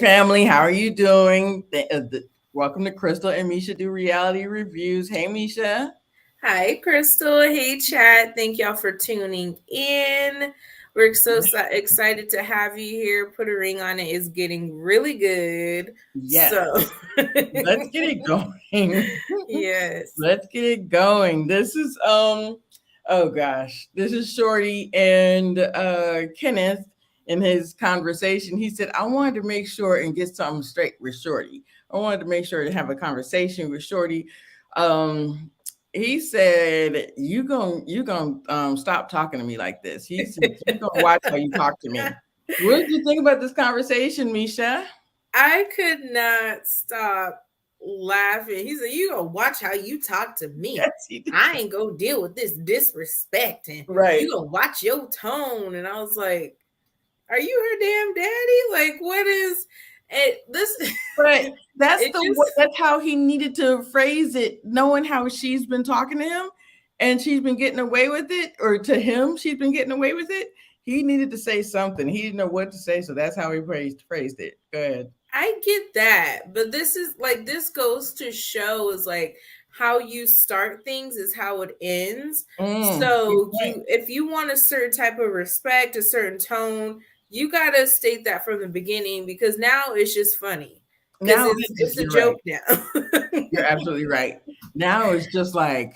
family. How are you doing? Welcome to Crystal and Misha do reality reviews. Hey, Misha. Hi, Crystal. Hey, chat. Thank y'all for tuning in. We're excited to have you here. Put a ring on it is getting really good. Yes, So, let's get it going. yes. Let's get it going. This is oh gosh, this is Shorty and Kenneth in his conversation. He said, I wanted to make sure and get something straight with Shorty. I wanted to make sure to have a conversation with Shorty. Um he said, you gonna stop talking to me like this. He said, you gonna watch how you talk to me. What did you think about this conversation, Misha? I could not stop laughing. He said, "You gonna watch how you talk to me. Yes, he did. I ain't gonna deal with this disrespect, and you Right. gonna watch your tone." And I was like, "Are you her damn daddy? Like, what is it? This But it just that's how he needed to phrase it, knowing how she's been talking to him and she's been getting away with it, or to him, she's been getting away with it. He needed to say something. He didn't know what to say, so that's how he phrased it. Go ahead. I get that, but this is like this goes to show is like how you start things is how it ends. Good So point. you if you want a certain type of respect, a certain tone, you gotta state that from the beginning because now it's just funny. Because Now it's a you're right. joke now. You're absolutely right. Now it's just like,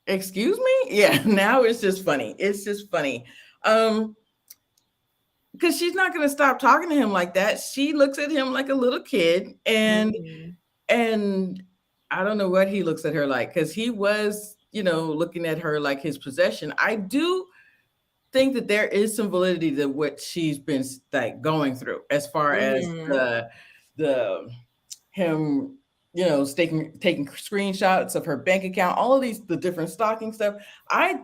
excuse me? Yeah, now it's just funny. It's just funny. Um, because she's not gonna stop talking to him like that. She looks at him like a little kid, Mhm. and I don't know what he looks at her like, because he was, looking at her like his possession. I do think that there is some validity to what she's been like going through, as far as Mhm. the him, taking screenshots of her bank account, all of these the different stalking stuff. I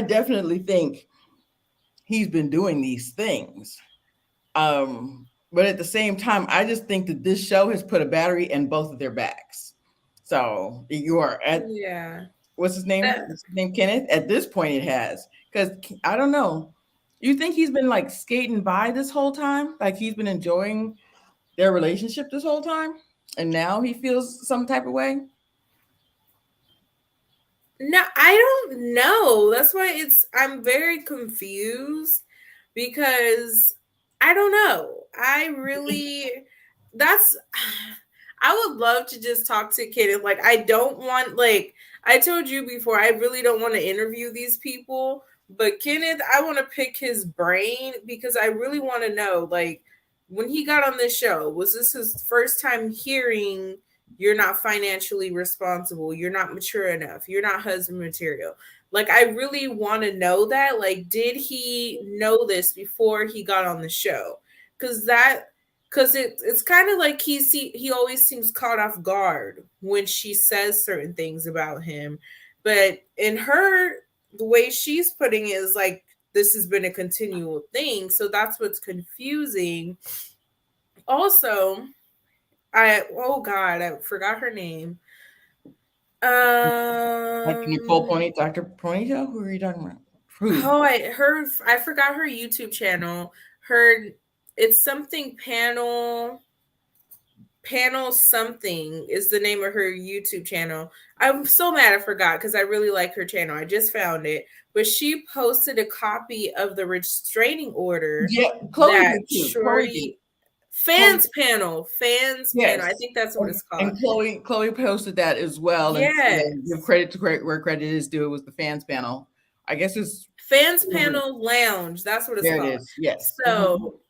definitely think he's been doing these things. But at the same time, I just think that this show has put a battery in both of their backs. So you are at, Yeah. what's his name? That What's his name? Kenneth. At this point, it has, because I don't know. You think he's been like skating by this whole time? Like he's been enjoying their relationship this whole time, and now he feels some type of way. No, I don't know. That's why I'm very confused because I don't know. I really that's I would love to just talk to Kenneth. Like I don't want like I told you before, I really don't want to interview these people, but Kenneth, I want to pick his brain because I really want to know like when he got on this show, was this his first time hearing you're not financially responsible, you're not mature enough, you're not husband material? Like I really want to know that. Like, did he know this before he got on the show? Because it's kind of like he always seems caught off guard when she says certain things about him. But in her, the way she's putting it is like this has been a continual thing. So that's what's confusing. Also, I oh god, I forgot her name. Like Nicole Um Dr. Ponytail. Who are you talking about? Who? Oh, I forgot her YouTube channel. Her it's something panel something is the name of her YouTube channel. I'm so mad I forgot because I really like her channel. I just found it. But she posted a copy of the restraining order Yeah, Chloe that did too. Chloe did. Shorty Chloe, fans panel. I yes, think that's what it's called. and Chloe posted that as well, and give Yes. credit to where credit is due. It was the fans panel. I guess it's Fans panel lounge. That's what it's there. It called. is. Yes. So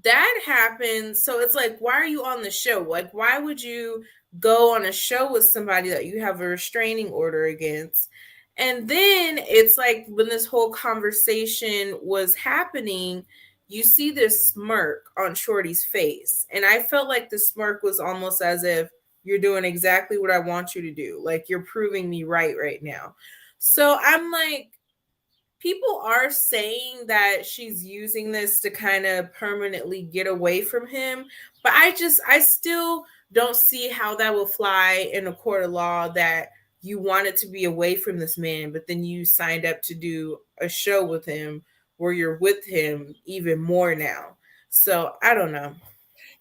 that happens. So it's like, why are you on the show? Like, why would you go on a show with somebody that you have a restraining order against? And then it's like when this whole conversation was happening, you see this smirk on Shorty's face. And I felt like the smirk was almost as if you're doing exactly what I want you to do. Like you're proving me right now. So I'm like, people are saying that she's using this to kind of permanently get away from him, but I still don't see how that will fly in a court of law that you wanted to be away from this man but then you signed up to do a show with him where you're with him even more now. So I don't know.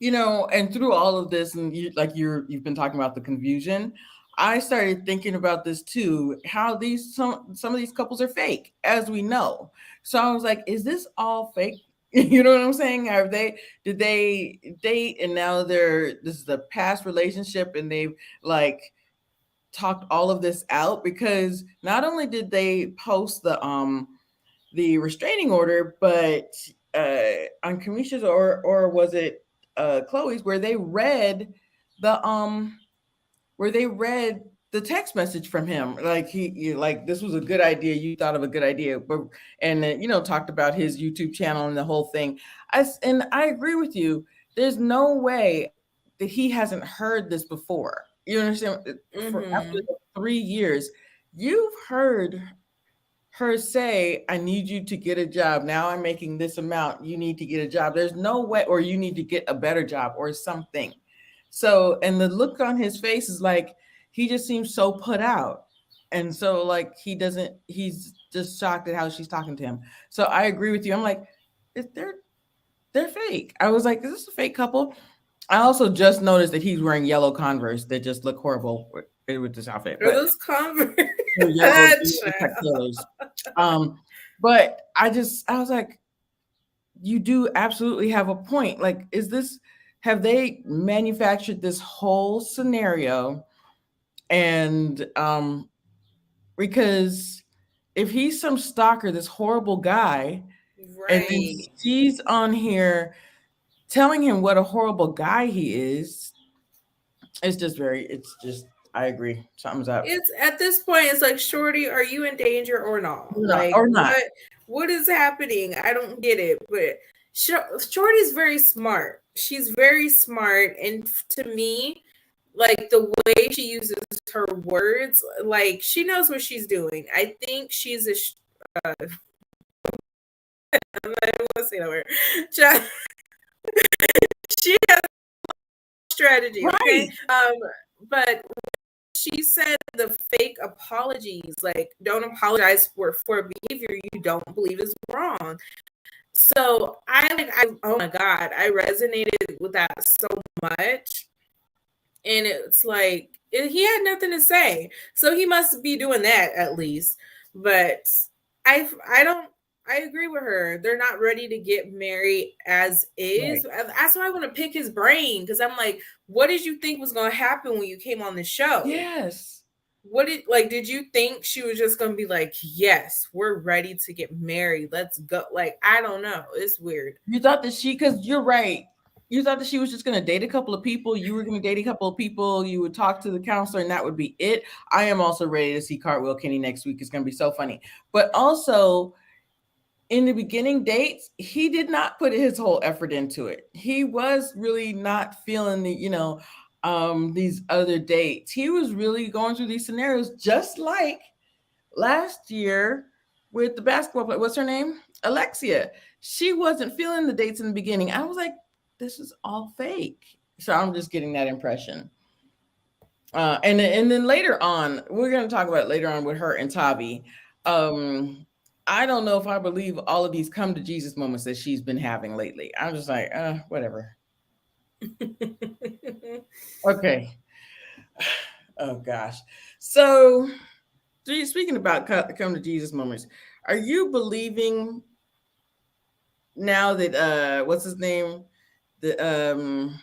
And through all of this, and you've been talking about the confusion, I started thinking about this too, how these some of these couples are fake, as we know. So I was like, is this all fake? You know what I'm saying? Have they did they date and now this is a past relationship and they've like talked all of this out? Because not only did they post the restraining order, but on Kamisha's, or was it Chloe's, the where they read the text message from him, like like, this was a good idea, you thought of a good idea, but and talked about his YouTube channel and the whole thing. And I agree with you. There's no way that he hasn't heard this before. You understand? For after Mm-hmm. 3 years, you've heard her say, I need you to get a job. Now I'm making this amount. You need to get a job. There's no way, or you need to get a better job or something. So, and the look on his face is like, he just seems so put out. And so, like, he's just shocked at how she's talking to him. So I agree with you. I'm like, is they're fake. I was like, is this a fake couple? I also just noticed that he's wearing yellow Converse that just look horrible with this outfit, Are but those Converse? yellow Tech Taylors. Um, but I was like, you do absolutely have a point. Like, have they manufactured this whole scenario? And because if he's some stalker, this horrible guy, and then Right. she's on here telling him what a horrible guy he is, it's just, I agree. Something's up. It's at this point, it's like, Shorty, are you in danger or not? No, Like, or not. what is happening? I don't get it. But Shorty's very smart. She's very smart, and to me, like the way she uses her words, like she knows what she's doing. I think she's I'm not even gonna say that word. She has strategy, okay? Right. But she said the fake apologies, like, don't apologize for behavior you don't believe is wrong. So I oh my god, I resonated with that so much. And it's like he had nothing to say. So he must be doing that at least. But I don't I agree with her. They're not ready to get married as Right. is. That's why I want to pick his brain, because I'm like, what did you think was going to happen when you came on the show? Yes. Did you think she was just going to be like, yes, we're ready to get married, let's go? Like, I don't know, it's weird. You thought that because you're right. You thought that she was just going to date a couple of people. You were going to date a couple of people. You would talk to the counselor, and that would be it. I am also ready to see Cartwheel Kenny next week. It's going to be so funny. But also, in the beginning dates, he did not put his whole effort into it. He was really not feeling these other dates. He was really going through these scenarios, just like last year with the basketball player. What's her name? Alexia. She wasn't feeling the dates in the beginning. I was like, this is all fake. So I'm just getting that impression. And then later on, we're going to talk about it later on with her and Tavi. I don't know if I believe all of these come to Jesus moments that she's been having lately. I'm just like, whatever. Okay. Oh gosh. So, speaking about come to Jesus moments, are you believing now that what's his name? The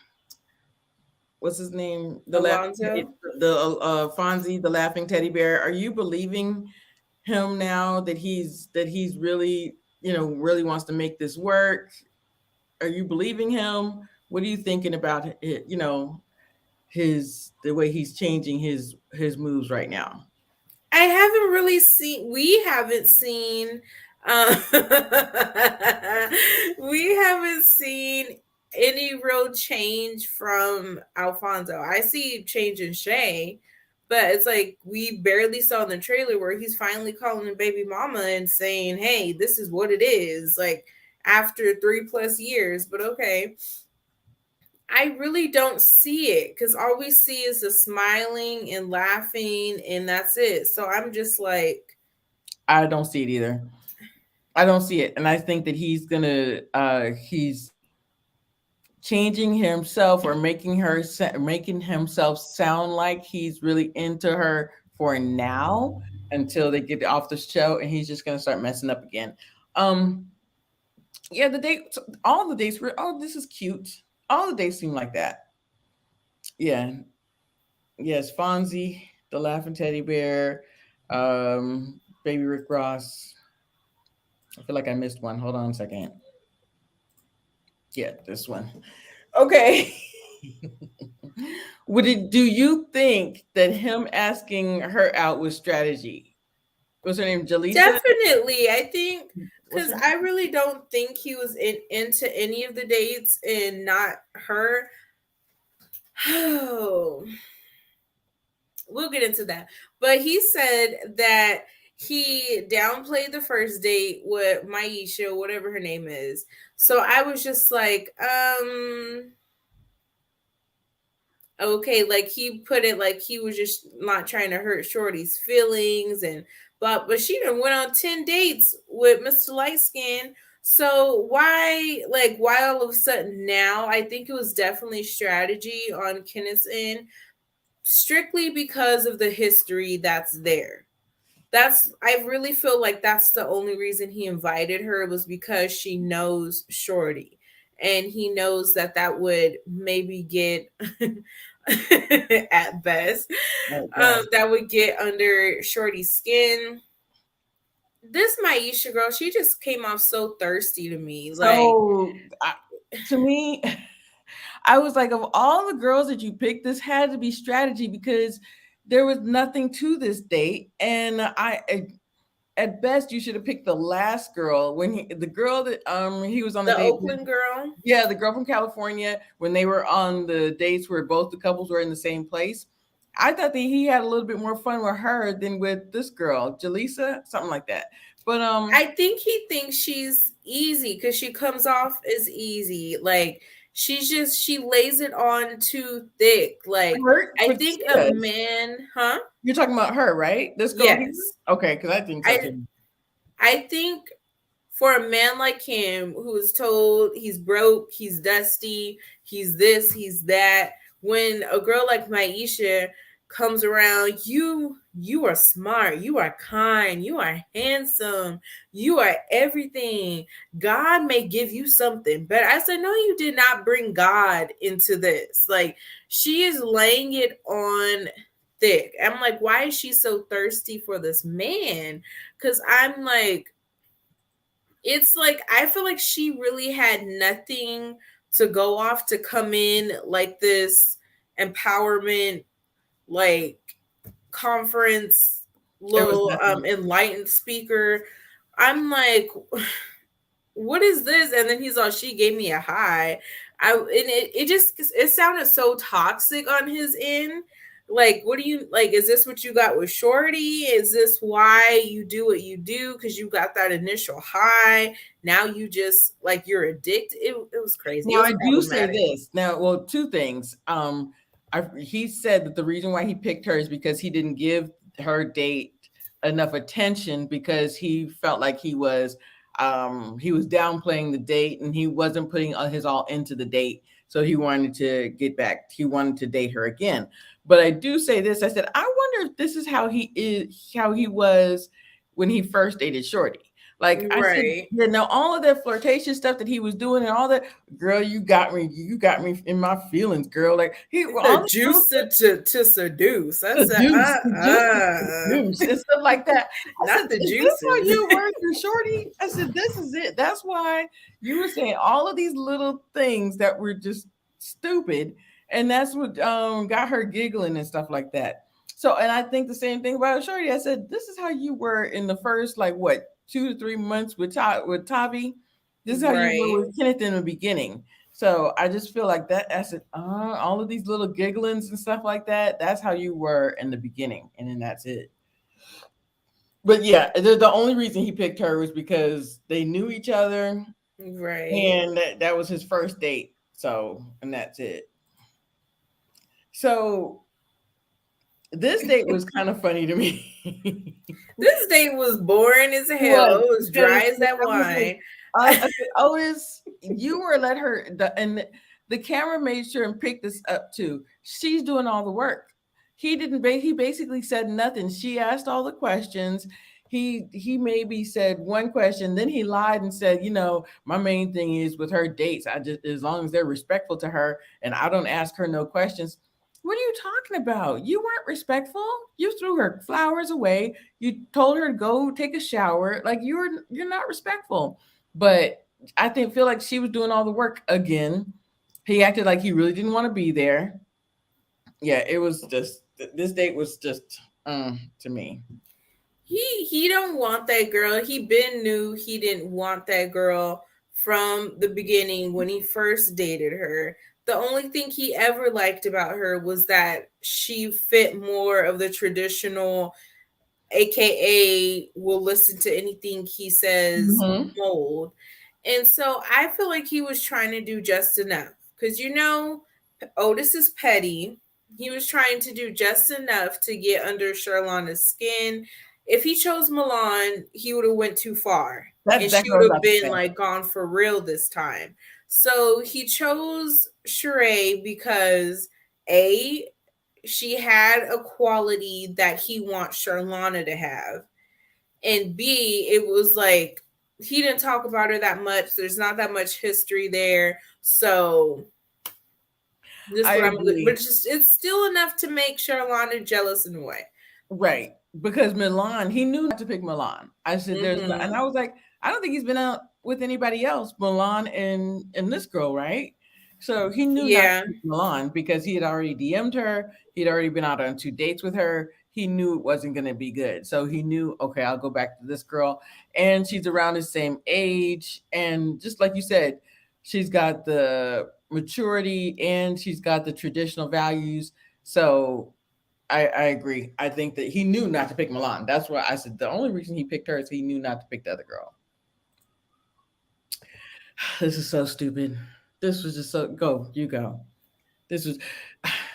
what's his name? Alonzo. Fonzie, the laughing teddy bear. Are you believing him now that he's really, really wants to make this work? Are you believing him? What are you thinking about it, the way he's changing his moves right now? I haven't really seen. We haven't seen. Uh, we haven't seen any real change from Alfonso. I see change in Shay, but it's like we barely saw in the trailer where he's finally calling the baby mama and saying, "Hey, this is what it is." Like after 3+ years, but okay. I really don't see it because all we see is the smiling and laughing, and that's it. So I'm just like, I don't see it either. I don't see it, and I think that he's changing himself or making himself sound like he's really into her for now until they get off the show, and he's just gonna start messing up again. Um, yeah, the date, all the dates were, oh, this is cute. All the dates seem like that. Yeah, yes, Fonzie, the laughing teddy bear, baby Rick Ross. I feel like I missed one. Hold on a second. Yeah, this one. Okay. Do you think that him asking her out was strategy? Was her name Jaleesa? Definitely. I think What's because her I name? really don't think he was into any of the dates and not her. Oh, we'll get into that. But he said that he downplayed the first date with Michiah, whatever her name is. So I was just like, okay, like he put it like he was just not trying to hurt Shorty's feelings and but she done went on 10 dates with Mr. Lightskin. So why all of a sudden now? I think it was definitely strategy on Kenneth's end, strictly because of the history that's there. That's I really feel like that's the only reason he invited her was because she knows Shorty, and he knows that that would maybe get at best Oh, God. that would get under Shorty's skin. This Michiah girl, she just came off so thirsty to me. Like To me, I was like, of all the girls that you picked, this had to be strategy because there was nothing to this date, and at best you should have picked the last girl when the girl that he was on the the date with. Oakland girl. Yeah, the girl from California, when they were on the dates where both the couples were in the same place. I thought that he had a little bit more fun with her than with this girl, Jaleesa, something like that. But I think he thinks she's easy because she comes off as easy. Like she lays it on too thick. Like her, I but think she a does. man, huh? You're talking about her, right? This girl here? Yes. Okay, because I think so I too. I think for a man like him who is told he's broke, he's dusty, he's this, he's that, when a girl like Michiah comes around, you are smart, you are kind, you are handsome, you are everything. God may give you something. But I said, no, you did not bring God into this. Like she is laying it on thick. I'm like, why is she so thirsty for this man? Because I'm like, it's like I feel like she really had nothing to go off to come in like this empowerment like conference It was little nothing. enlightened speaker. I'm like, what is this? And then he's all, she gave me a high. It just it sounded so toxic on his end. Like, what do you like? Is this what you got with Shorty? Is this why you do what you do? Because you got that initial high. Now you just like you're addicted. It was crazy. It Now was I do say problematic. this. Now, well, two things. He said that the reason why he picked her is because he didn't give her date enough attention because he felt like he was downplaying the date and he wasn't putting his all into the date. So he wanted to get back. He wanted to date her again. But I do say this. I said, I wonder if this is how he was when he first dated Shorty. Like I said, Right. you know, all of that flirtation stuff that he was doing and all that, girl, you got me in my feelings, girl. Like all The these little juice to seduce. I said, the juice, the juice, and stuff like that. I said, not the is this why juices. you were your shorty? I said, this is it. That's why you were saying all of these little things that were just stupid, and that's what got her giggling and stuff like that. So, and I think the same thing about shorty. I said, this is how you were in the first like what 2 to 3 months with Tavi. This is how you were Right. with Kenneth in the beginning. So I just feel like that. I said, all of these little gigglings and stuff like that. That's how you were in the beginning, and then that's it. But yeah, the only reason he picked her was because they knew each other, Right. and that was his first date. So, and that's it. So this date was kind of funny to me. This date was boring as It was hell. It was because dry as that I was like, wine. I said, Otis, you were let her, and The camera made sure and picked this up too. She's doing all the work. He didn't. He basically said nothing. She asked all the questions. He maybe said one question, then he lied and said, my main thing is with her dates. I just as long as they're respectful to her and I don't ask her no questions. What are you talking about? You weren't respectful. You threw her flowers away. You told her to go take a shower. Like you're not respectful. But I think feel like she was doing all the work again. He acted like he really didn't want to be there. Yeah, it was just this date was just to me. He don't want that girl. He been knew he didn't want that girl from the beginning when he first dated her. The only thing he ever liked about her was that she fit more of the traditional, aka will listen to anything he says, Hmm. mold. And so I feel like he was trying to do just enough. Because Otis is petty. He was trying to do just enough to get under Charlonna's skin. If he chose Milan, he would have went too far. That's And she exactly what I would was have about to been say. like gone for real this time. So he chose Sheree because A, she had a quality that he wants Charlonna to have. And B, it was like he didn't talk about her that much. There's not that much history there. So this is I what I'm but agree. it's still enough to make Charlonna jealous in a way. Right. Because Milan, he knew not to pick Milan. I said there's no, and Mm-hmm. I was like, I don't think he's been out with anybody else, Milan and this girl, right? So he knew not to Yeah. pick Milan because he had already DM'd her. He'd already been out on 2 dates with her. He knew it wasn't going to be good. So he knew, okay, I'll go back to this girl. And she's around the same age. And just like you said, she's got the maturity and she's got the traditional values. So I agree. I think that he knew not to pick Milan. That's why I said the only reason he picked her is he knew not to pick the other girl. This is so stupid. This was just so go, you go. This was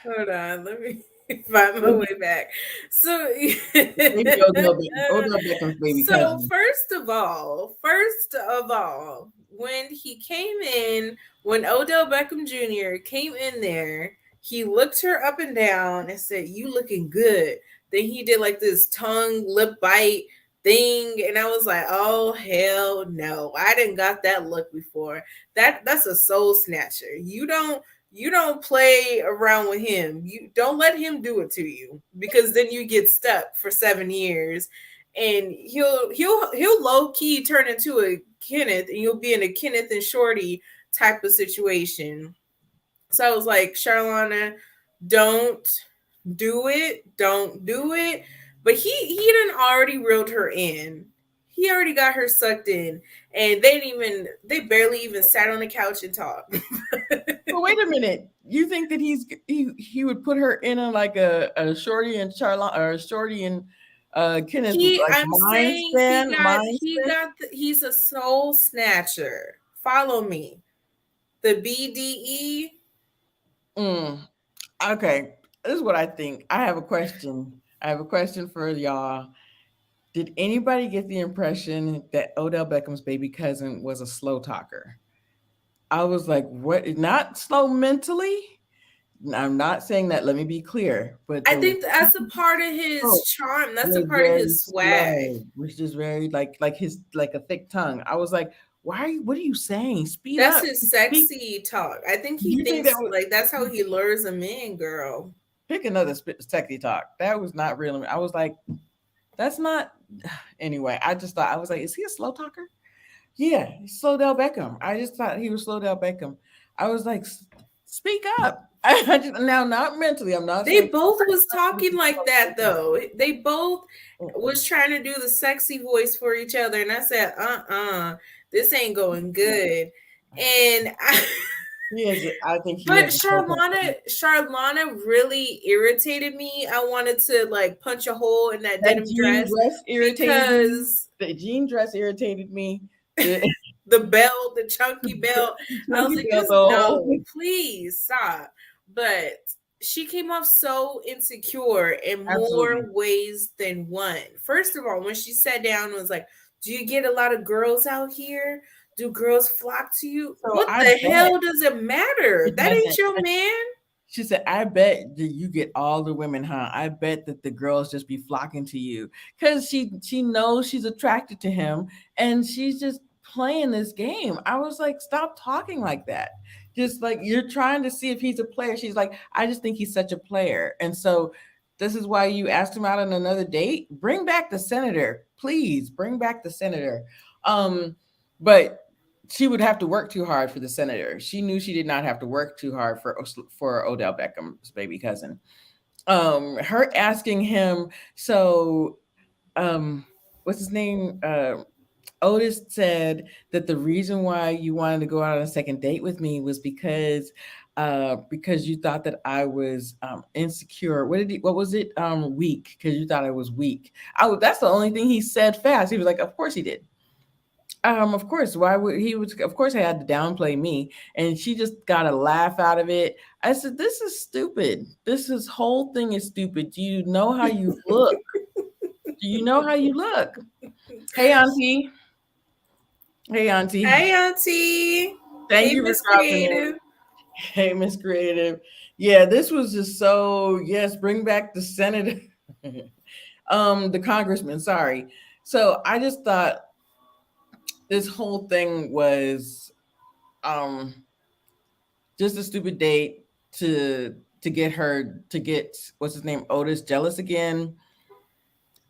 Hold on, let me find my way back. So, baby Odell Beckham's baby so cousin. first of all, when he came in, when Odell Beckham Jr. came in there, he looked her up and down and said, "You looking good." Then he did like this tongue lip bite thing, and I was like, "Oh hell no! I didn't got that look before. That's a soul snatcher. You don't play around with him. You don't let him do it to you because then you get stuck for 7 years, and he'll low key turn into a Kenneth, and you'll be in a Kenneth and Shorty type of situation. So I was like, Charlana, don't do it, don't do it. But he didn't already reeled her in. He already got her sucked in, and they barely even sat on the couch and talked. But wait a minute. You think that he would put her in a Shorty and Charlotte or Shorty and Kenneth like I'm saying mind spin? he's a soul snatcher. Follow me. The BDE. Mm, okay. This is what I think. I have a question. I have a question for y'all. Did anybody get the impression that Odell Beckham's baby cousin was a slow talker? I was like, what? Not slow mentally. I'm not saying that. Let me be clear. But I the way think that's a he part of his spoke charm. That's a was part of very his swag. slow, which is very like his like a thick tongue. I was like, why are you? What are you saying? Speed That's up. his Speak. sexy talk. I think he You think that thinks was like that's how he lures them in, girl. pick another sexy talk? That was not real. I was like, that's not. Anyway, I just thought I was like, is he a slow talker? Yeah, Slowdell Beckham. I just thought he was Slowdell Beckham. I was like, Speak up." I just, now, not mentally. I'm not They saying both was talking like that though. They both mm-mm. was trying to do the sexy voice for each other, and I said, this ain't going good. And I, He has. I think he but has a slow talk. Charlana really irritated me. I wanted to like punch a hole in that That denim jean dress dress irritated me. because The jean dress irritated me. The, the belt, the chunky belt. the I was chunky like, belt, just the whole no, please stop. But she came off so insecure in absolutely. more ways than one. First of all, when she sat down and was like, "Do you get a lot of girls out here? do girls flock to you? So What I the bet hell does it matter? she That ain't doesn't. your man. She said, I bet that you get all the women, huh? I bet that the girls just be flocking to you because she knows she's attracted to him and she's just playing this game. I was like, stop talking like that. Just like you're trying to see if he's a player. She's like, I just think he's such a player. And so this is why you asked him out on another date. Bring back the senator. Please bring back the senator. Um, but she would have to work too hard for the senator. She knew she did not have to work too hard for Odell Beckham's baby cousin. Her asking him, so what's his name? Otis said that the reason why you wanted to go out on a second date with me was because you thought that I was insecure. What was it? Weak, because you thought I was weak. That's the only thing he said fast. He was like, of course he did. Of course. Why would he was of course I had to downplay me. And she just got a laugh out of it. I said, this is stupid. This whole thing is stupid. Do you know how you look? Do you know how you look? Hey auntie. Hey auntie. Hey, Auntie. Thank Hey, you for Miss dropping in. Creative. Hey Miss Creative. Yeah, this was just so yes, bring back the senator. The congressman, sorry. So I just thought this whole thing was um just a stupid date to get what's his name Otis jealous again.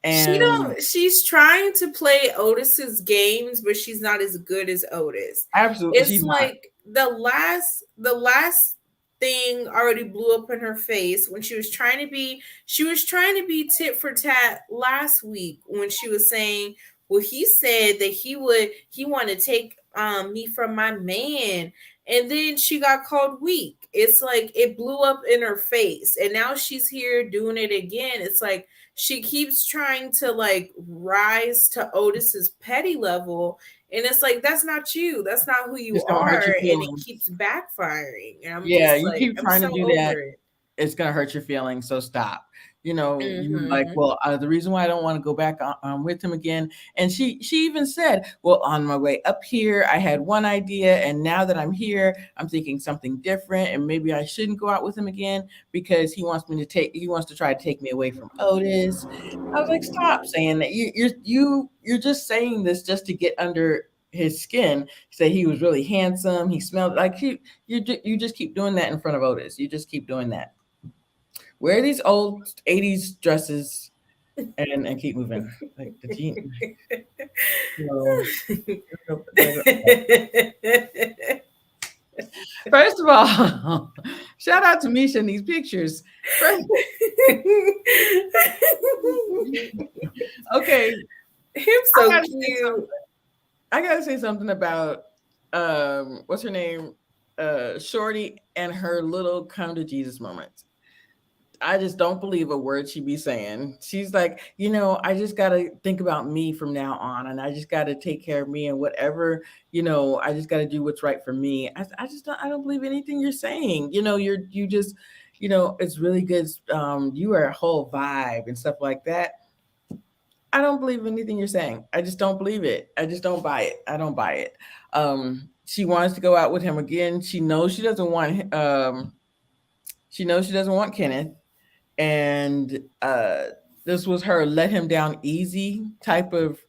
She And don't she's trying to play Otis's games, but she's not as good as Otis. absolutely It's she's not. like the last thing already blew up in her face when she was trying to be tit for tat last week when she was saying, well, he said that he wanted to take me from my man, and then she got called weak. It's like it blew up in her face, and now she's here doing it again. It's like she keeps trying to like rise to Otis's petty level, and it's like that's not you. That's not who you It's gonna hurt are, your and it feelings. keeps backfiring. And I'm Yeah, just you like, keep I'm trying to so do that, over it. it's gonna hurt your feelings. So stop. You like, Mm-hmm. well, the reason why I don't want to go back with him again. And she even said, well, on my way up here, I had one idea, and now that I'm here, I'm thinking something different, and maybe I shouldn't go out with him again because he wants to try to take me away from Otis. I was like, stop saying that. You're just saying this just to get under his skin. Say he was really handsome. He smelled like you just keep doing that in front of Otis. You just keep doing that. Wear these old 80s dresses and keep moving. Like the teen. So, first of all, shout out to Misha in these pictures. First, okay, Him I so gotta say cute. something. I gotta say something about what's her name? Shorty and her little come to Jesus moments. I just don't believe a word she be saying. She's like, I just got to think about me from now on, and I just got to take care of me, and whatever, I just got to do what's right for me. I don't believe anything you're saying. You just, it's really good. You are a whole vibe and stuff like that. I don't believe anything you're saying. I just don't believe it. I just don't buy it. I don't buy it. She wants to go out with him again. She knows she doesn't want Kenneth, and this was her let him down easy type of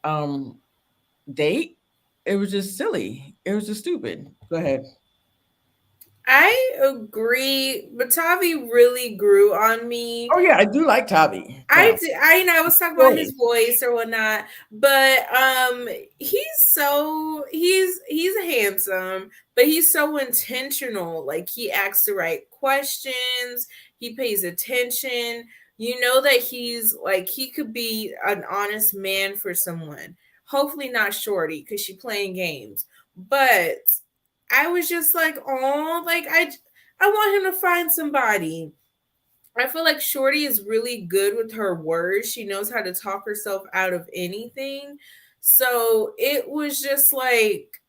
um date. It was just silly. It was just stupid. Go ahead. I agree, but Tavi really grew on me. Oh yeah, I do like Tavi I now. d- I you know I was talking about his Shorty. voice or whatnot, but he's handsome, but he's so intentional. Like he asks the right questions, he pays attention. You know that he's like he could be an honest man for someone. Hopefully not Shorty because she playing games, but I was just like, oh, like I want him to find somebody. I feel like Shorty is really good with her words. She knows how to talk herself out of anything. So it was just like,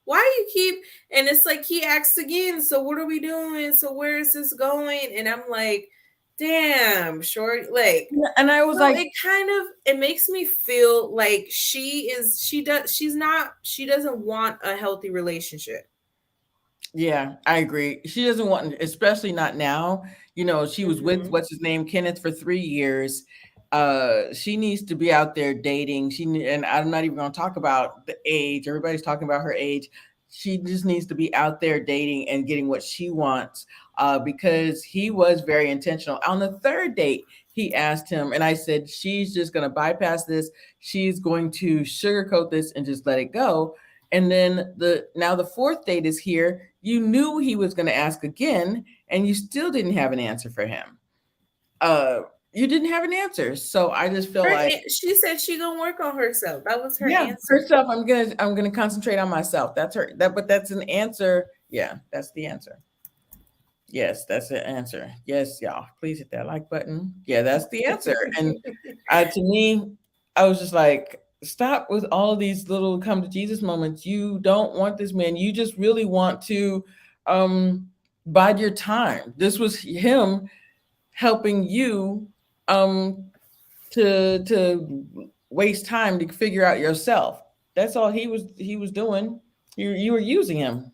why you keep, and it's like he asks again, so what are we doing? So where is this going? And I'm like, damn, short. Like, And I was so like, it kind of it makes me feel like she doesn't want a healthy relationship. yeah, I agree. She doesn't want, especially not now. You know, she was with Hmm. what's his name, Kenneth, for 3 years. She needs to be out there dating. And I'm not even going to talk about the age. Everybody's talking about her age. She just needs to be out there dating and getting what she wants. Because he was very intentional. On the third date, he asked him, and I said, she's just going to bypass this. She's going to sugarcoat this and just let it go. And then the fourth date is here. You knew he was going to ask again, and you still didn't have an answer for him. Uh, you didn't have an answer, so I just feel like, She said she gonna work on herself. That was her yeah, answer. herself. I'm gonna concentrate on myself. That's her. But that's an answer. Yeah, that's the answer. Yes, that's the answer. Yes, y'all, please hit that like button. Yeah, that's the answer. And to me, I was just like, stop with all of these little come to Jesus moments. You don't want this man. You just really want to um bide your time. This was him helping you um to waste time to figure out yourself. That's all he was doing. You were using him.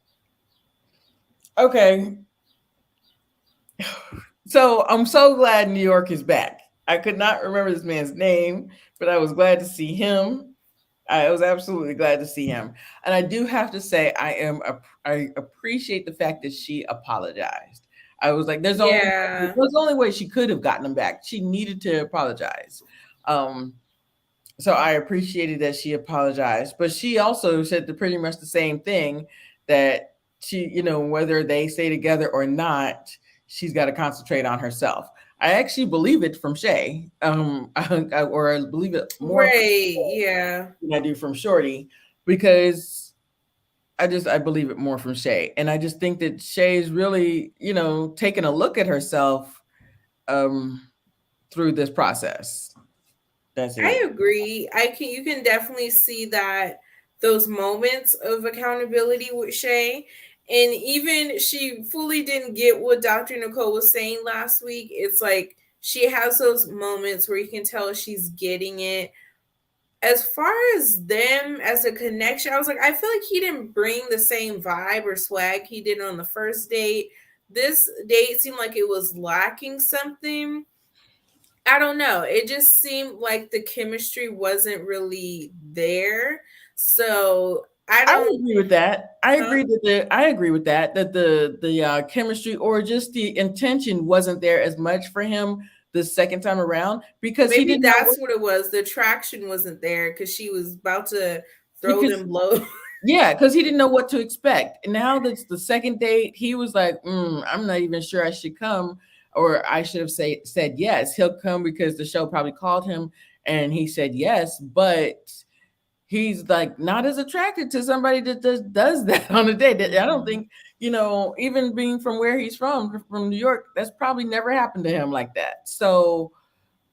Okay. So I'm so glad New York is back. I could not remember this man's name, but I was glad to see him. I was absolutely glad to see him. And I do have to say, I appreciate the fact that she apologized. I was like, Yeah, there's only way she could have gotten him back. She needed to apologize. Um, so I appreciated that she apologized, but she also said pretty much the same thing, that she, whether they stay together or not, she's got to concentrate on herself. I actually believe it from Shay, or I believe it more from right. Yeah, than I do from Shorty, because I believe it more from Shay, and I just think that Shay's really, taking a look at herself um, through this process. That's I it. agree. You can definitely see that those moments of accountability with Shay. And even she fully didn't get what Dr. Nicole was saying last week. It's like she has those moments where you can tell she's getting it. As far as them as a connection, I was like, I feel like he didn't bring the same vibe or swag he did on the first date. This date seemed like it was lacking something. I don't know. It just seemed like the chemistry wasn't really there. So I I don't, agree with that. I huh? agree that I agree with that. That the chemistry or just the intention wasn't there as much for him the second time around, because he Maybe didn't know that's what it was. The traction wasn't there because she was about to throw because them blows. yeah, because he didn't know what to expect. And now that's the second date, he was like, I'm not even sure I should come, or I should have said yes. He'll come because the show probably called him, and he said yes, but he's like not as attracted to somebody that does that on a date. I don't Mhm. think, even being from where he's from New York, that's probably never happened to him like that. So,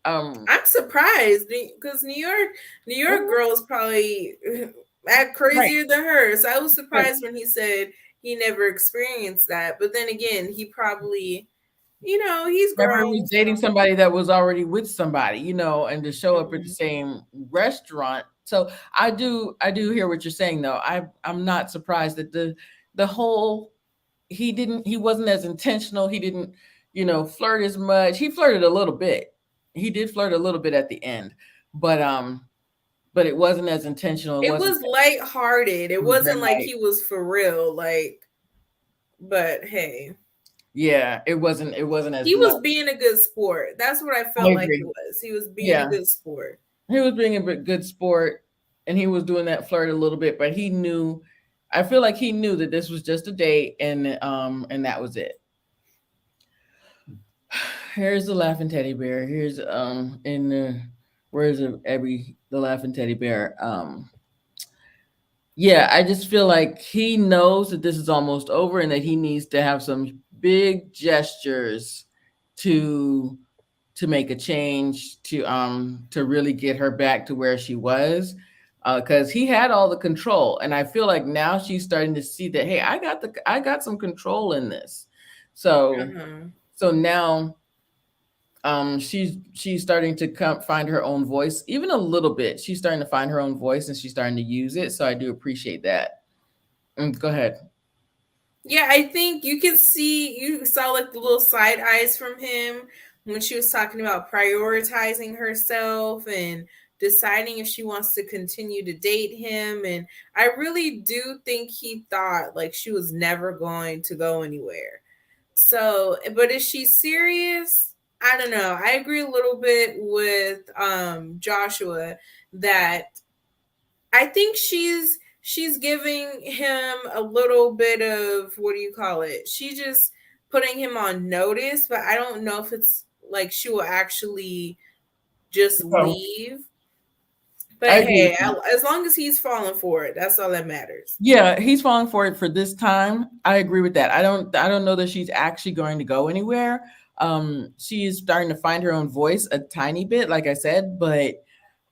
um, I'm surprised because New York mhm, girls probably act right, crazier than her. So I was right. surprised when he said he never experienced that. But then again, he probably, he's Never grown. was dating So. somebody that was already with somebody, and to show up at the Mhm. same restaurant. So I do hear what you're saying though. I'm not surprised that the whole he wasn't as intentional. He didn't, flirt as much. He flirted a little bit. He did flirt a little bit at the end, but but it wasn't as intentional. It It wasn't was lighthearted. It that wasn't like night. he was for real. Like, but hey, Yeah, it wasn't as he much. was being a good sport. That's what I I felt like it agree. was. He was being a Yeah, good sport. he was being a bit good sport, and he was doing that flirt a little bit, but he knew. I feel like he knew that this was just a date, and that was it. Here's the laughing teddy bear. Here's in the where's the laughing teddy bear. Yeah, I just feel like he knows that this is almost over and that he needs to have some big gestures to make a change, to really get her back to where she was, because he had all the control, and I feel like now she's starting to see that, hey, I got some control in this. So Uh-huh. so now She's starting to come find her own voice, even a little bit. She's starting to find her own voice and she's starting to use it. So I do appreciate that. Go ahead. Yeah, I think you can see, you saw like the little side eyes from him when she was talking about prioritizing herself and deciding if she wants to continue to date him. And I really do think he thought like she was never going to go anywhere. So, but is she serious? I don't know. I agree a little bit with Joshua that I think she's giving him a little bit of, what do you call it? She just putting him on notice, but I don't know if it's like she will actually just So leave. I But agree with hey, you. as long as he's falling for it, that's all that matters. Yeah, he's falling for it for this time. I agree with that. I don't know that she's actually going to go anywhere. She is starting to find her own voice a tiny bit, like I said, but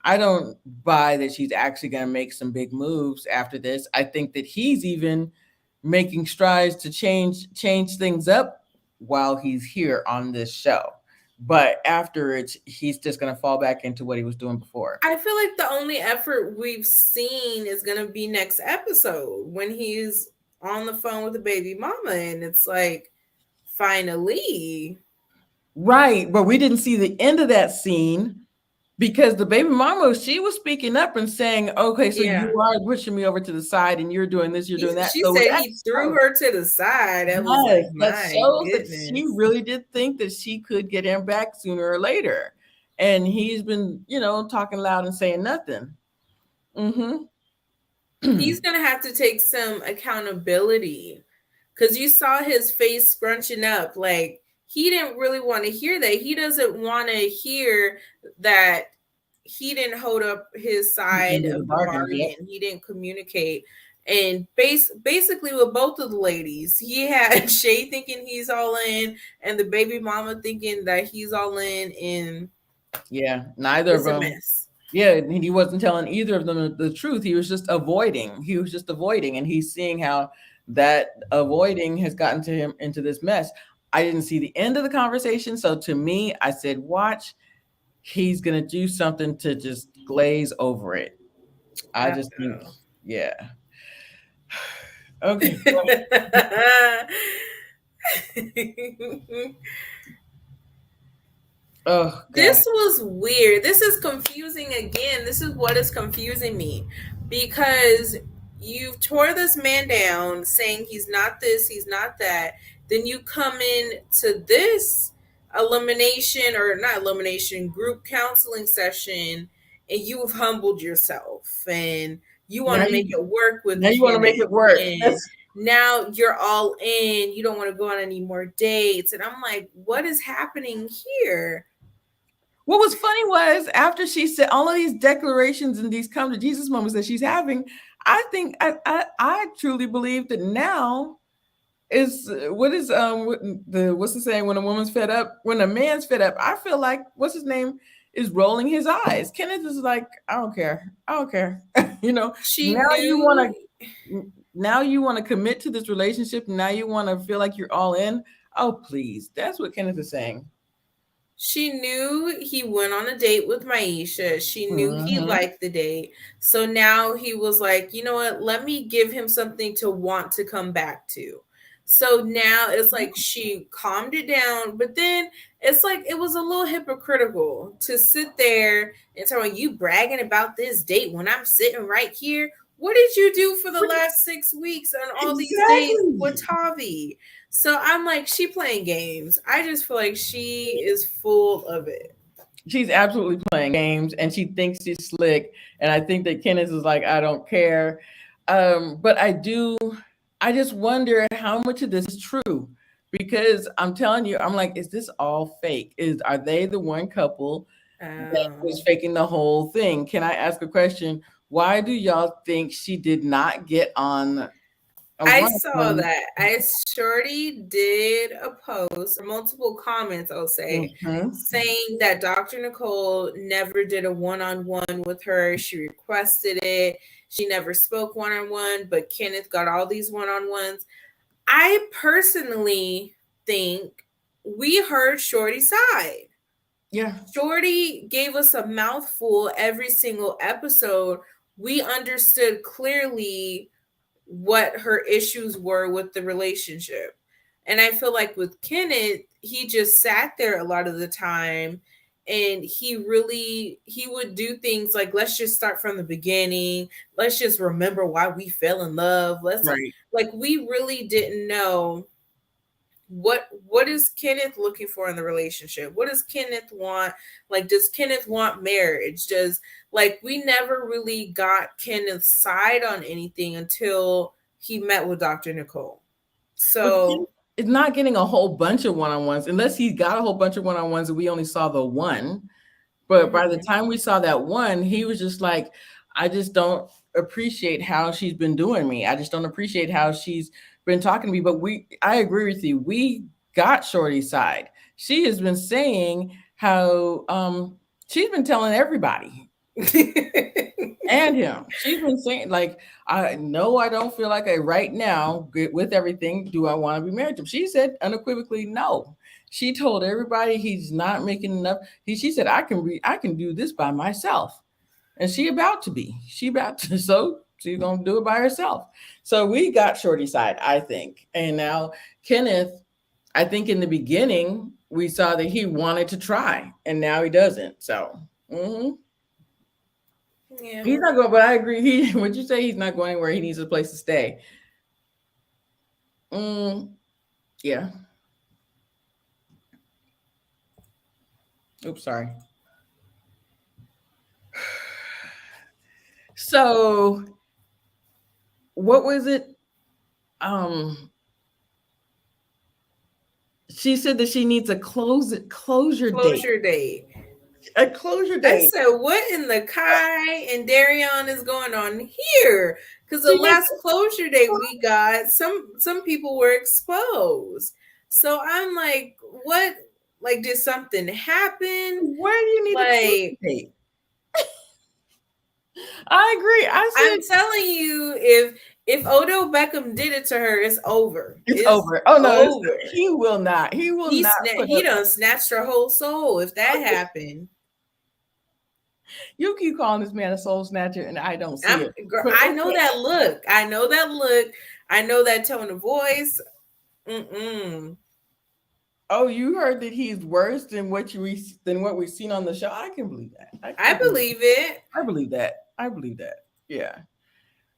I don't buy that she's actually going to make some big moves after this. I think that he's even making strides to change things up while he's here on this show. But after it, he's just going to fall back into what he was doing before. I feel like the only effort we've seen is going to be next episode when he's on the phone with the baby mama, and it's like, finally. Right, but we didn't see the end of that scene because the baby mama, she was speaking up and saying, "Okay, so Yeah. you are pushing me over to the side, and you're doing this, you're doing that." She So said that he threw shows, her to the side. I was yes, like, that my shows that she goodness. really did think that she could get him back sooner or later, and he's been, talking loud and saying nothing. Mm-hmm. He's going to have to take some accountability because you saw his face scrunching up. Like, he didn't really want to hear that. He doesn't want to hear that he didn't hold up his side End of the of the bargain. Yep. bargain. He didn't communicate. And basically, with both of the ladies, he had Shay thinking he's all in, and the baby mama thinking that he's all in, and Yeah, neither of it's a them. mess. Yeah, and he wasn't telling either of them the truth. He was just avoiding. He was just avoiding, and he's seeing how that avoiding has gotten to him into this mess. I didn't see the end of the conversation, so to me, I said, "Watch, he's gonna do something to just glaze over it." I just think, Uh-oh. yeah. Okay. Oh God. This was weird. This is confusing again. This is what is confusing me because you tore this man down saying he's not this, he's not that. Then you come in to this elimination, or not elimination, group counseling session, and you've humbled yourself and you want Now to make you it work with now you want to make Kenneth. it work. And now you're all in. You don't want to go on any more dates. And I'm like, what is happening here? What was funny was after she said all of these declarations and these come to Jesus moments that she's having, I think I truly believe that now is what is what's the saying, when a woman's fed up, when a man's fed up, I feel like what's his name is rolling his eyes. Kenneth is like, I don't care, I don't care. She Now you want knew to commit to this relationship. Now you want to feel like you're all in. Oh please, that's what Kenneth is saying. she knew he went on a date with Michiah. She knew he Hmm. liked the date. So now he was like, you know what? Let me give him something to want to come back to. So now it's like she calmed it down, but then it's like it was a little hypocritical to sit there and tell me you bragging about this date when I'm sitting right here. What did you do for the last 6 weeks on all these dates with Exactly. Tavi? So I'm like, she playing games. I just feel like she is full of it. She's absolutely playing games and she thinks she's slick. And I think that Kenneth is like, I don't care. But I just wonder how much of this is true. Because I'm telling you, I'm like, is this all fake? Are they the one couple that was Um, faking the whole thing? Can I ask a question? Why do y'all think she did not get on a I run? saw that. I Shorty did a post, or multiple comments, I'll say, Mhm. saying that Dr. Nicole never did a one-on-one with her. She requested it. She never spoke one-on-one, but Kenneth got all these one-on-ones. I personally think we heard Shorty's side. Yeah. Shorty gave us a mouthful every single episode. We understood clearly what her issues were with the relationship. And I feel like with Kenneth, he just sat there a lot of the time, and he would do things like, let's just start from the beginning. Let's just remember why we fell in love. Let's, Right. like, we really didn't know what is Kenneth looking for in the relationship? What does Kenneth want? Like, does Kenneth want marriage? Does, like, we never really got Kenneth's side on anything until he met with Dr. Nicole. But Ken So, is not getting a whole bunch of one-on-ones unless he got a whole bunch of one-on-ones and we only saw the one. But by the mhm. time we saw that one, he was just like, I just don't appreciate how she's been doing me. I just don't appreciate how she's been talking to me. But I agree with you. We got Shorty's side. She has been saying how she's been telling everybody and him. She's been saying, like, I know I don't feel like right now with everything, do I want to be married to him? She said unequivocally no. She told everybody he's not making enough. She said, I can do this by myself. And she about to, so she's gonna do it by herself. So we got Shorty side, I think. And now Kenneth, I think in the beginning we saw that he wanted to try and now he doesn't. So Yeah. he's not going, but I agree. Would you say he's not going anywhere? He needs a place to stay. Mm, yeah. Oops, sorry. So what was it? Um, she said that she needs a closure date. Closure date. A closure I date. said, what in the Kai and Darion is going on here? Because the She needs last closure date we got, some people were exposed. So I'm like, what? Like, did something happen? where do you need a closure Like, date? I agree. I I'm said telling you, if Odell Beckham did it to her, it's over. it's It's over. Oh no, over. he will not. He will not put He up. done snatched her whole soul if that happened. You keep calling this man a soul snatcher, and I don't see it. Girl, But I know okay. that look. I know that look. I know that tone of voice. Mm-mm. Oh, you heard that he's worse than than what we've seen on the show. I can believe that. I believe it. I believe that. I believe that. Yeah.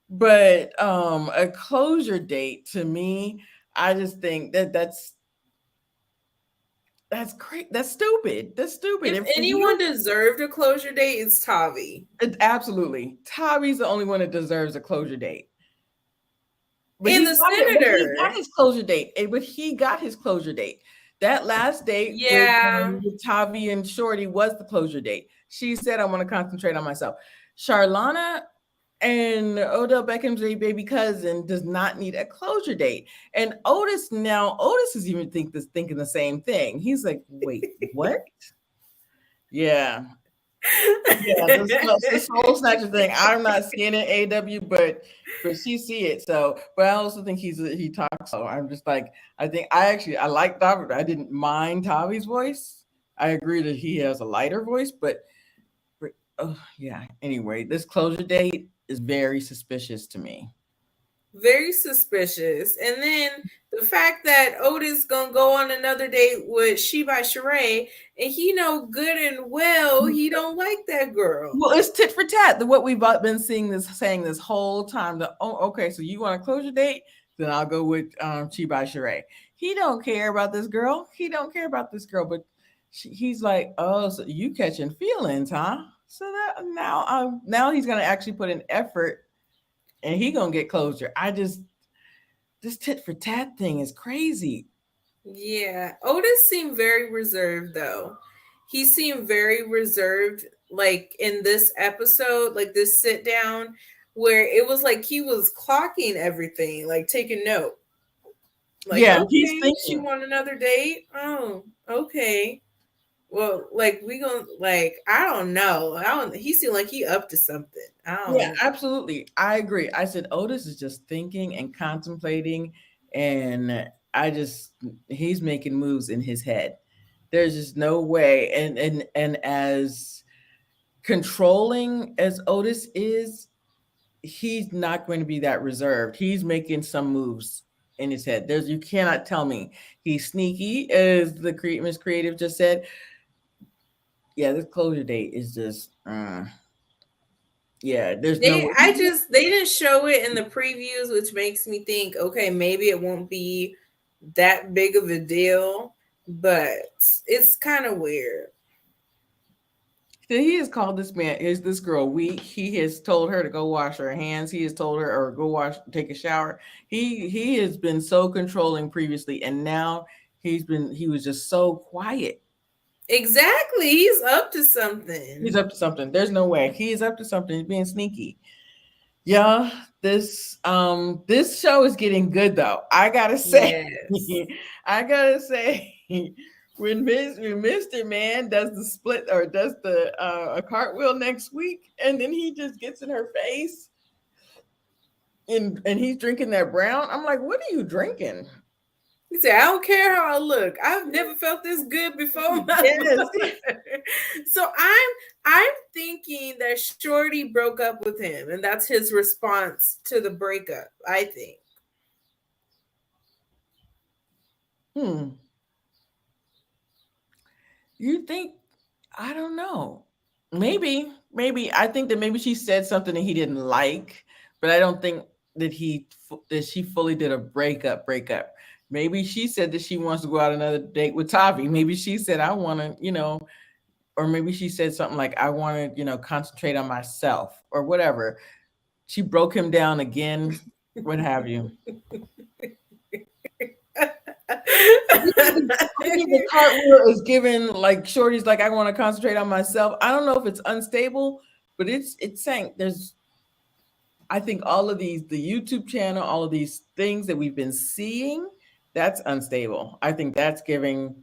But a closure date to me, I just think that that's great. That's stupid. That's stupid. If If anyone you deserved a closure date, it's Tavi. absolutely, Tommy's the only one that deserves a closure date. But And he the got it. But he got senator. his closure date. But he got his closure date. That last date Yeah. with Tavi and Shorty was the closure date. She said, "I want to concentrate on myself." Charlana and Odell Beckham's baby cousin does not need a closure date. And Otis is even thinking the same thing. He's like, "Wait, what?" Yeah, yeah, this soul snatcher thing. I'm not seeing it, AW, but she see it. So, but I also think he talks. So I'm just like, I like David. I didn't mind Tavi's voice. I agree that he has a lighter voice, but oh yeah. Anyway, this closure date is very suspicious to me. Very suspicious. And then the fact that Otis gonna go on another date with She by Sheree, and he know good and well he don't like that girl. Well, it's tit for tat. What we've been saying this whole time. Okay, so you want to close your date? Then I'll go with Chi by Sheree. He don't care about this girl. He don't care about this girl. But he's like, oh, so you catching feelings, huh? So that now he's gonna actually put an effort, and he gonna get closure. This tit for tat thing is crazy. Yeah. Otis seemed very reserved though. He seemed very reserved, like in this episode, like this sit down, where it was like he was clocking everything, like taking note. Like, Yeah, he's okay, she thinking. want another date. Oh, okay. Well, like we gonna, like, I don't know. I don't. He seemed like he up to something. I Yeah, don't. absolutely. I agree. I said Otis is just thinking and contemplating, and he's making moves in his head. There's just no way. And as controlling as Otis is, he's not going to be that reserved. He's making some moves in his head. There's you cannot tell me he's sneaky, as the Miss Creative just said. Yeah, this closure date is just yeah. There's no way. They didn't show it in the previews, which makes me think, okay, maybe it won't be that big of a deal, but it's kind of weird. He has called this man is this girl weak. He has told her to go wash her hands. He has told her or go take a shower. He has been so controlling previously, and now he was just so quiet. Exactly. He's up to something. He's up to something. There's no way. He's up to something. He's being sneaky. Yeah, this show is getting good though. I gotta say, Yes. I gotta say, when Mister Man does the split or does the a cartwheel next week, and then he just gets in her face, and he's drinking that brown. I'm like, what are you drinking? He said, I don't care how I look. I've never felt this good before. Yes. So I'm thinking that Shorty broke up with him, and that's his response to the breakup, I think. Hmm. You think? I don't know. Maybe I think that maybe she said something that he didn't like, but I don't think that that she fully did a breakup. Breakup. Maybe she said that she wants to go out another date with Tavi. Maybe she said I want to, or maybe she said something like I want to, concentrate on myself or whatever. She broke him down again, what have you. I think the cartwheel is given like Shorty's like I want to concentrate on myself. I don't know if it's unstable, but it's saying there's I think all of these the YouTube channel, all of these things that we've been seeing, that's unstable. I think that's giving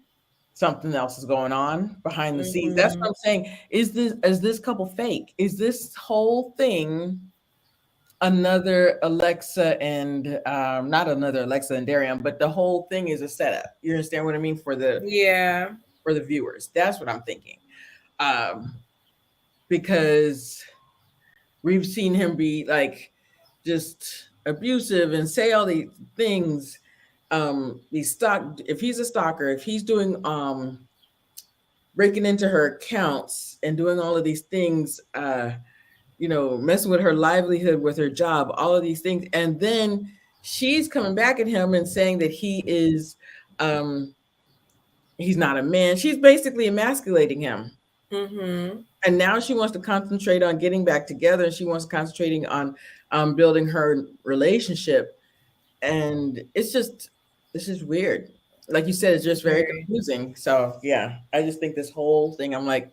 something else is going on behind the scenes. That's what Mhm. I'm saying. Is this couple fake? Is this whole thing another Alexa and not another Alexa and Darian, but the whole thing is a setup. You understand what I mean Yeah. for the viewers? That's what I'm thinking. Um, because we've seen him be like just abusive and say all these things. These stock if he's a stalker, if he's doing breaking into her accounts and doing all of these things, messing with her livelihood, with her job, all of these things. And then she's coming back at him and saying that um, he's not a man. She's basically emasculating him. Mhm. And now she wants to concentrate on getting back together. And she wants concentrating on building her relationship. And this is weird. Like you said, it's just very Very. confusing. So yeah, I just think this whole thing, I'm like,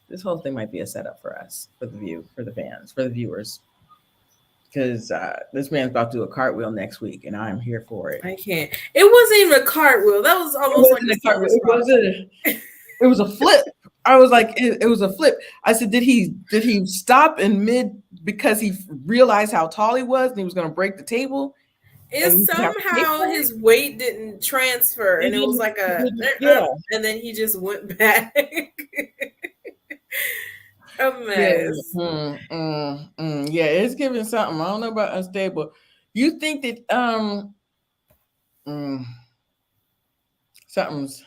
this whole thing might be a setup for us, for the fans, for the viewers, because this man's about to do a cartwheel next week, and I'm here for it. I can't. It wasn't even a cartwheel. That was It almost like wasn't a a cartwheel. somersault. It was a flip. I was like, it was a flip. I said, did he stop in mid because he realized how tall he was and he was going to break the table and It's he would have to pay somehow for it? his weight didn't transfer, and it was like Yeah, and then he just went back. A yeah, mess. yeah. It's giving something. I don't know about unstable. You think that mm, something's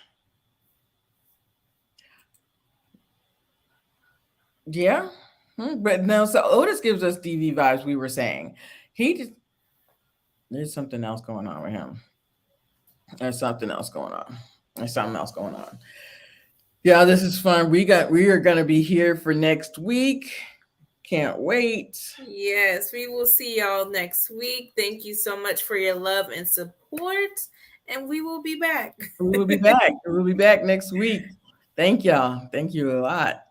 yeah. But no, so Otis gives us DV vibes. We were saying he just there's something else going on with him. There's something else going on. There's something else going on. Yeah, this is fun. We are gonna be here for next week. Can't wait. Yes, we will see y'all next week. Thank you so much for your love and support, and we will be back. We will be back. We will be back next week. Thank y'all. Thank you a lot.